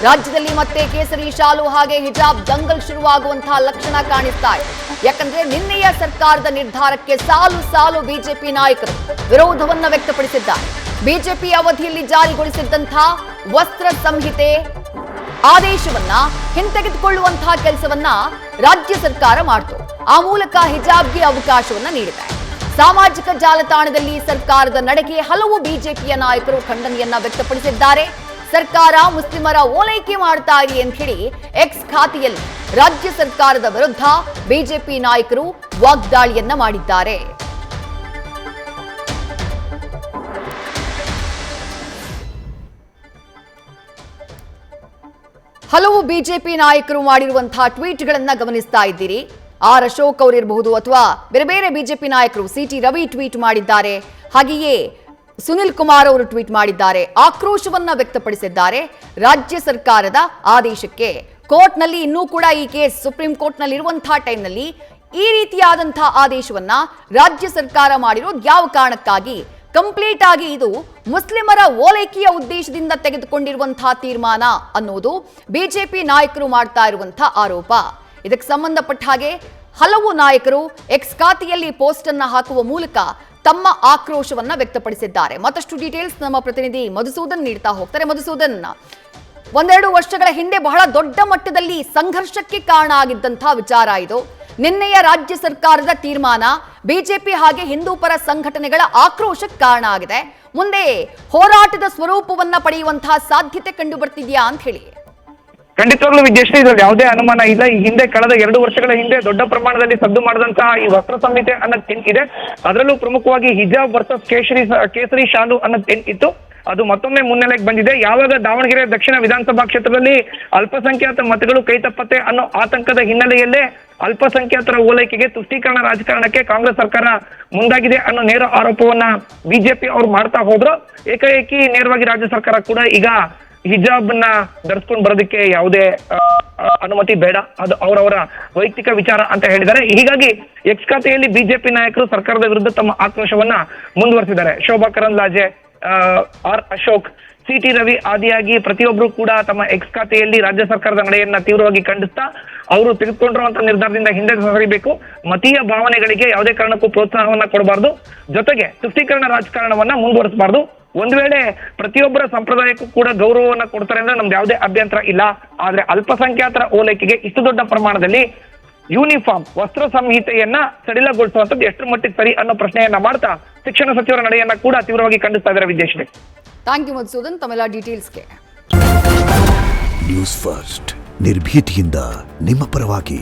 ರಾಜ್ಯದಲ್ಲಿ ಮತ್ತೆ ಕೇಸರಿ ಶಾಲು ಹಾಗೆ ಹಿಜಾಬ್ ದಂಗಲ್ ಶುರುವಾಗುವಂತಹ ಲಕ್ಷಣ ಕಾಣಿಸ್ತಾ ಇದೆ. ಯಾಕಂದ್ರೆ ನಿನ್ನೆಯ ಸರ್ಕಾರದ ನಿರ್ಧಾರಕ್ಕೆ ಸಾಲು ಸಾಲು ಬಿಜೆಪಿ ನಾಯಕರು ವಿರೋಧವನ್ನ ವ್ಯಕ್ತಪಡಿಸಿದ್ದಾರೆ. ಬಿಜೆಪಿ ಅವಧಿಯಲ್ಲಿ ಜಾರಿಗೊಳಿಸಿದ್ದಂತಹ ವಸ್ತ್ರ ಸಂಹಿತೆ ಆದೇಶವನ್ನ ಹಿಂತೆಗೆದುಕೊಳ್ಳುವಂತಹ ಕೆಲಸವನ್ನ ರಾಜ್ಯ ಸರ್ಕಾರ ಮಾಡಿತು. ಆ ಮೂಲಕ ಹಿಜಾಬ್ಗೆ ಅವಕಾಶವನ್ನ ನೀಡಿದೆ. ಸಾಮಾಜಿಕ ಜಾಲತಾಣದಲ್ಲಿ ಸರ್ಕಾರದ ನಡೆಗೆ ಹಲವು ಬಿಜೆಪಿಯ ನಾಯಕರು ಖಂಡನೆಯನ್ನ ವ್ಯಕ್ತಪಡಿಸಿದ್ದಾರೆ. ಸರ್ಕಾರ ಮುಸ್ಲಿಮರ ಓಲೈಕೆ ಮಾಡ್ತಾ ಇದೆ ಅಂತ ಹೇಳಿ ಎಕ್ಸ್ ಖಾತೆಯಲ್ಲಿ ರಾಜ್ಯ ಸರ್ಕಾರದ ವಿರುದ್ಧ ಬಿಜೆಪಿ ನಾಯಕರು ವಾಗ್ದಾಳಿಯನ್ನ ಮಾಡಿದ್ದಾರೆ. ಹಲವು ಬಿಜೆಪಿ ನಾಯಕರು ಮಾಡಿರುವಂತಹ ಟ್ವೀಟ್ಗಳನ್ನ ಗಮನಿಸ್ತಾ ಇದ್ದೀರಿ. ಆರ್ ಅಶೋಕ್ ಅವರಿರಬಹುದು ಅಥವಾ ಬೇರೆ ಬೇರೆ ಬಿಜೆಪಿ ನಾಯಕರು, ಸಿಟಿ ರವಿ ಟ್ವೀಟ್ ಮಾಡಿದ್ದಾರೆ, ಹಾಗೆಯೇ ಸುನಿಲ್ ಕುಮಾರ್ ಅವರು ಟ್ವೀಟ್ ಮಾಡಿದ್ದಾರೆ, ಆಕ್ರೋಶವನ್ನ ವ್ಯಕ್ತಪಡಿಸಿದ್ದಾರೆ ರಾಜ್ಯ ಸರ್ಕಾರದ ಆದೇಶಕ್ಕೆ. ಕೋರ್ಟ್ನಲ್ಲಿ ಇನ್ನೂ ಕೂಡ ಈ ಕೇಸ್ ಸುಪ್ರೀಂ ಕೋರ್ಟ್ನಲ್ಲಿ ಇರುವಂತಹ ಟೈಮ್ನಲ್ಲಿ ಈ ರೀತಿಯಾದಂತಹ ಆದೇಶವನ್ನ ರಾಜ್ಯ ಸರ್ಕಾರ ಮಾಡಿರೋದು ಯಾವ ಕಾರಣಕ್ಕಾಗಿ? ಕಂಪ್ಲೀಟ್ ಆಗಿ ಇದು ಮುಸ್ಲಿಮರ ಓಲೈಕೆಯ ಉದ್ದೇಶದಿಂದ ತೆಗೆದುಕೊಂಡಿರುವಂತಹ ತೀರ್ಮಾನ ಅನ್ನೋದು ಬಿಜೆಪಿ ನಾಯಕರು ಮಾಡ್ತಾ ಇರುವಂತಹ ಆರೋಪ. ಇದಕ್ಕೆ ಸಂಬಂಧಪಟ್ಟ ಹಾಗೆ ಹಲವು ನಾಯಕರು ಎಕ್ಸ್ ಖಾತೆಯಲ್ಲಿ ಪೋಸ್ಟ್ ಅನ್ನ ಹಾಕುವ ಮೂಲಕ ತಮ್ಮ ಆಕ್ರೋಶವನ್ನ ವ್ಯಕ್ತಪಡಿಸಿದ್ದಾರೆ. ಮತ್ತಷ್ಟು ಡೀಟೇಲ್ಸ್ ನಮ್ಮ ಪ್ರತಿನಿಧಿ ಮಧುಸೂದನ್ ನೀಡ್ತಾ ಹೋಗ್ತಾರೆ. ಮಧುಸೂದನ್, ಒಂದೆರಡು ವರ್ಷಗಳ ಹಿಂದೆ ಬಹಳ ದೊಡ್ಡ ಮಟ್ಟದಲ್ಲಿ ಸಂಘರ್ಷಕ್ಕೆ ಕಾರಣ ಆಗಿದ್ದಂತಹ ವಿಚಾರ ಇದು. ನಿನ್ನೆಯ ರಾಜ್ಯ ಸರ್ಕಾರದ ತೀರ್ಮಾನ ಬಿಜೆಪಿ ಹಾಗೆ ಹಿಂದೂ ಪರ ಸಂಘಟನೆಗಳ ಆಕ್ರೋಶಕ್ಕೆ ಕಾರಣ ಆಗಿದೆ. ಮುಂದೆ ಹೋರಾಟದ ಸ್ವರೂಪವನ್ನ ಪಡೆಯುವಂತಹ ಸಾಧ್ಯತೆ ಕಂಡು ಬರ್ತಿದ್ಯಾ ಅಂತ ಹೇಳಿ? ಖಂಡಿತವಾಗ್ಲೂ ವಿದ್ಯಾಶ್ರೀ, ಇದ್ರಲ್ಲಿ ಯಾವುದೇ ಅನುಮಾನ ಇಲ್ಲ. ಈ ಹಿಂದೆ ಕಳೆದ 2 ವರ್ಷಗಳ ಹಿಂದೆ ದೊಡ್ಡ ಪ್ರಮಾಣದಲ್ಲಿ ಸದ್ದು ಮಾಡಿದಂತಹ ಈ ವಸ್ತ್ರ ಸಂಹಿತೆ ಅನ್ನೋದು ಇದೆ. ಅದರಲ್ಲೂ ಪ್ರಮುಖವಾಗಿ ಹಿಜಾಬ್ ವರ್ಸಸ್ ಕೇಸರಿ ಶಾಲು ಅನ್ನೋದು ಇತ್ತು. ಅದು ಮತ್ತೊಮ್ಮೆ ಮುನ್ನೆಲೆಗೆ ಬಂದಿದೆ. ಯಾವಾಗ ದಾವಣಗೆರೆ ದಕ್ಷಿಣ ವಿಧಾನಸಭಾ ಕ್ಷೇತ್ರದಲ್ಲಿ ಅಲ್ಪಸಂಖ್ಯಾತ ಮತಗಳು ಕೈತಪ್ಪತ್ತೆ ಅನ್ನೋ ಆತಂಕದ ಹಿನ್ನೆಲೆಯಲ್ಲೇ ಅಲ್ಪಸಂಖ್ಯಾತರ ಓಲೈಕೆಗೆ, ತುಷ್ಟೀಕರಣ ರಾಜಕಾರಣಕ್ಕೆ ಕಾಂಗ್ರೆಸ್ ಸರ್ಕಾರ ಮುಂದಾಗಿದೆ ಅನ್ನೋ ನೇರ ಆರೋಪವನ್ನ ಬಿಜೆಪಿ ಅವ್ರು ಮಾಡ್ತಾ ಹೋದ್ರು. ಏಕಾಏಕಿ ನೇರವಾಗಿ ರಾಜ್ಯ ಸರ್ಕಾರ ಕೂಡ ಈಗ ಹಿಜಾಬ್ ನ ಧರಿಸ್ಕೊಂಡು ಬರೋದಕ್ಕೆ ಯಾವುದೇ ಅನುಮತಿ ಬೇಡ, ಅದು ಅವರವರ ವೈಯಕ್ತಿಕ ವಿಚಾರ ಅಂತ ಹೇಳಿದ್ದಾರೆ. ಹೀಗಾಗಿ ಎಕ್ಸ್ ಖಾತೆಯಲ್ಲಿ ಬಿಜೆಪಿ ನಾಯಕರು ಸರ್ಕಾರದ ವಿರುದ್ಧ ತಮ್ಮ ಆಕ್ರೋಶವನ್ನ ಮುಂದುವರೆಸಿದ್ದಾರೆ. ಶೋಭಾ ಕರಂದ್ಲಾಜೆ, ಆರ್ ಅಶೋಕ್, ಸಿಟಿ ರವಿ ಆದಿಯಾಗಿ ಪ್ರತಿಯೊಬ್ಬರು ಕೂಡ ತಮ್ಮ ಎಕ್ಸ್ ಖಾತೆಯಲ್ಲಿ ರಾಜ್ಯ ಸರ್ಕಾರದ ನಡೆಯನ್ನ ತೀವ್ರವಾಗಿ ಖಂಡಿಸ್ತಾ ಅವರು ತೆಗೆದುಕೊಂಡಿರುವಂತಹ ನಿರ್ಧಾರದಿಂದ ಹಿಂದೆ ಸರಿಬೇಕು, ಮತೀಯ ಭಾವನೆಗಳಿಗೆ ಯಾವುದೇ ಕಾರಣಕ್ಕೂ ಪ್ರೋತ್ಸಾಹವನ್ನ ಕೊಡಬಾರ್ದು, ಜೊತೆಗೆ ತುಷ್ಟೀಕರಣ ರಾಜಕಾರಣವನ್ನ ಮುಂದುವರಿಸಬಾರ್ದು. ಒಂದ್ ವೇಳೆ ಪ್ರತಿಯೊಬ್ಬರ ಸಂಪ್ರದಾಯಕ್ಕೂ ಕೂಡ ಗೌರವವನ್ನ ಕೊಡ್ತಾರೆ ಅಂದ್ರೆ ನಮ್ದು ಯಾವುದೇ ಅಭ್ಯಂತರ ಇಲ್ಲ. ಆದ್ರೆ ಅಲ್ಪಸಂಖ್ಯಾತರ ಓಲೈಕೆಗೆ ಇಷ್ಟು ದೊಡ್ಡ ಪ್ರಮಾಣದಲ್ಲಿ ಯೂನಿಫಾರ್ಮ್ ವಸ್ತ್ರ ಸಂಹಿತೆಯನ್ನ ಸಡಿಲಗೊಳಿಸುವಂತದ್ದು ಎಷ್ಟು ಮಟ್ಟಿಗೆ ಸರಿ ಅನ್ನೋ ಪ್ರಶ್ನೆಯನ್ನ ಮಾಡ್ತಾ ಶಿಕ್ಷಣ ಸಚಿವರ ನಡೆಯನ್ನ ಕೂಡ ತೀವ್ರವಾಗಿ ಖಂಡಿಸ್ತಾ ಇದ್ದಾರೆ. ವಿದ್ಯಾಶ್ರೀ, ಥ್ಯಾಂಕ್ ಯು ಮಧುಸೂದನ್ ತಮ್ಮೆಲ್ಲ ಡೀಟೇಲ್ಸ್ಗೆ. ನ್ಯೂಸ್ ಫಸ್ಟ್ ನಿರ್ಭೀತಿಯಿಂದ ನಿಮ್ಮ ಪರವಾಗಿ.